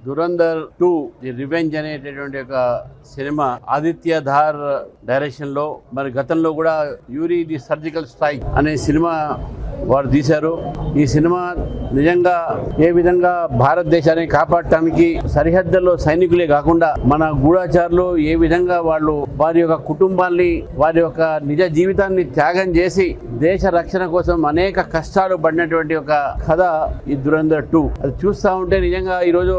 Dhurandhar 2 the revenge అనేటటువంటి ఒక cinema Aditya Dhar direction లో మరి గతంలో కూడా యూరి ది సర్జికల్ స్ట్రైక్ అనే సినిమా వారు తీశారు. ఈ సినిమా నిజంగా ఏ విధంగా భారతదేశాన్ని కాపాడటానికి సరిహద్దుల్లో సైనికులే కాకుండా మన గూఢచారులు ఏ విధంగా వాళ్ళు వారి యొక్క కుటుంబాన్ని వారి యొక్క నిజ జీవితాన్ని త్యాగం చేసి దేశ రక్షణ కోసం అనేక కష్టాలు పడినటువంటి ఒక కథ ఈ దురంధర్ 2. అది చూస్తూ ఉంటే నిజంగా ఈరోజు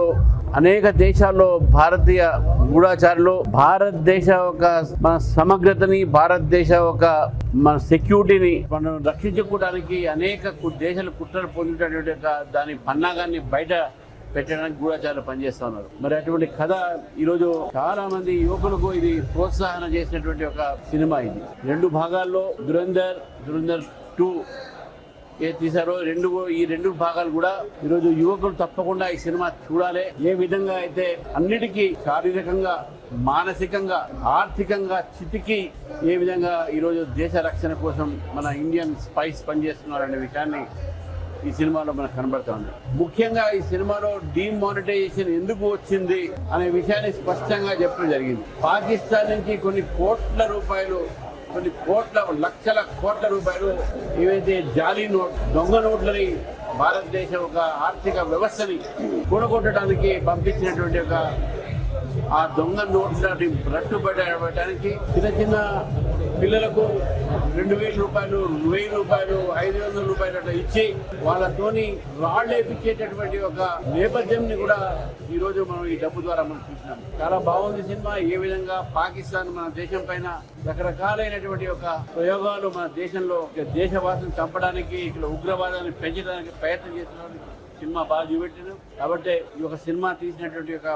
అనేక దేశాల్లో భారతీయ గూఢచారులు భారతదేశ ఒక మన సమగ్రతని భారతదేశ ఒక మన సెక్యూరిటీని మనం రక్షించుకోవడానికి అనేక దేశాలు కుట్రలు పొందేటటువంటి దాని పన్నాగాన్ని బయట పెట్టడానికి గూఢచారులు పనిచేస్తూ ఉన్నారు. మరి అటువంటి కథ ఈరోజు చాలా మంది యువకులకు ఇది ప్రోత్సాహన చేసినటువంటి ఒక సినిమా. ఇది 2 భాగాల్లో దురంధర్ 2 తీశారో ఈ రెండు భాగాలు కూడా ఈరోజు యువకులు తప్పకుండా ఈ సినిమా చూడాలి. ఏ విధంగా అయితే అన్నిటికీ శారీరకంగా మానసికంగా ఆర్థికంగా చితికి ఏ విధంగా ఈరోజు దేశ రక్షణ కోసం మన ఇండియన్ స్పైస్ పనిచేస్తున్నారనే విషయాన్ని ఈ సినిమాలో మనకు కనబడుతుంది. ముఖ్యంగా ఈ సినిమాలో డీమానిటైజేషన్ ఎందుకు వచ్చింది అనే విషయాన్ని స్పష్టంగా చెప్పడం జరిగింది. పాకిస్తాన్ నుంచి కొన్ని లక్షల కోట్ల రూపాయలు ఏవైతే జాలీ నోట్ దొంగ నోట్లని భారతదేశం ఒక ఆర్థిక వ్యవస్థని కూడగొట్టడానికి పంపించినటువంటి ఒక ఆ దొంగ నోట్లని రట్టుబట్టడానికి చిన్న పిల్లలకు 2,000 రూపాయలు 1,000 రూపాయలు 500 రూపాయలు అట్లా ఇచ్చి వాళ్ళతోని రాళ్ళేపించేటటువంటి ఒక నేపథ్యంని కూడా ఈరోజు మనం ఈ డబ్బు ద్వారా మనం చూసినాం. చాలా బాగుంది సినిమా. ఏ విధంగా పాకిస్తాన్ మన దేశం పైన రకరకాలైనటువంటి ఒక ప్రయోగాలు మన దేశంలో దేశవాసులను చంపడానికి ఇక్కడ ఉగ్రవాదాన్ని పెంచడానికి ప్రయత్నం చేస్తున్నారు. సినిమా బాగా చూపెట్టాను కాబట్టి ఈ యొక్క సినిమా తీసినటువంటి ఒక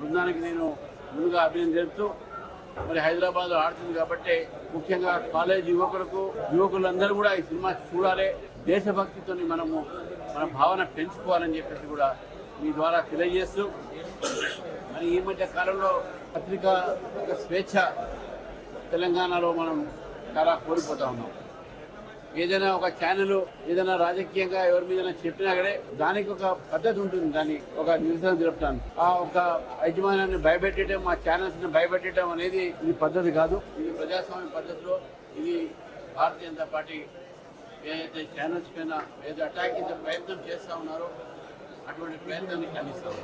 బృందానికి నేను ముందుగా అభినందన తెలుపుతూ మరి హైదరాబాద్లో ఆడుతుంది కాబట్టి ముఖ్యంగా కాలేజ్ యువకులందరూ కూడా ఈ సినిమా చూడాలి. దేశభక్తితో మన భావన పెంచుకోవాలని చెప్పేసి కూడా మీ ద్వారా తెలియజేస్తూ మరి ఈ మధ్య కాలంలో పత్రికా స్వేచ్ఛ తెలంగాణలో మనం చాలా కోల్పోతా ఉన్నాం. ఏదైనా ఒక ఛానల్ ఏదైనా రాజకీయంగా ఎవరి మీద చెప్పినా కూడా దానికి ఒక పద్ధతి ఉంటుంది. దాన్ని ఒక నిరసన తెలుపడానికి ఆ ఒక యజమానాన్ని భయపెట్టడం ఆ ఛానల్స్ ని భయపెట్టడం అనేది ఇది పద్ధతి కాదు. ఇది ప్రజాస్వామ్య పద్ధతిలో ఇది భారతీయ జనతా పార్టీ ఏదైతే ఛానల్స్ పైన ఏదో అటాక్ ప్రయత్నం చేస్తా ఉన్నారో అటువంటి ప్రయత్నాన్ని ఖండిస్తాం.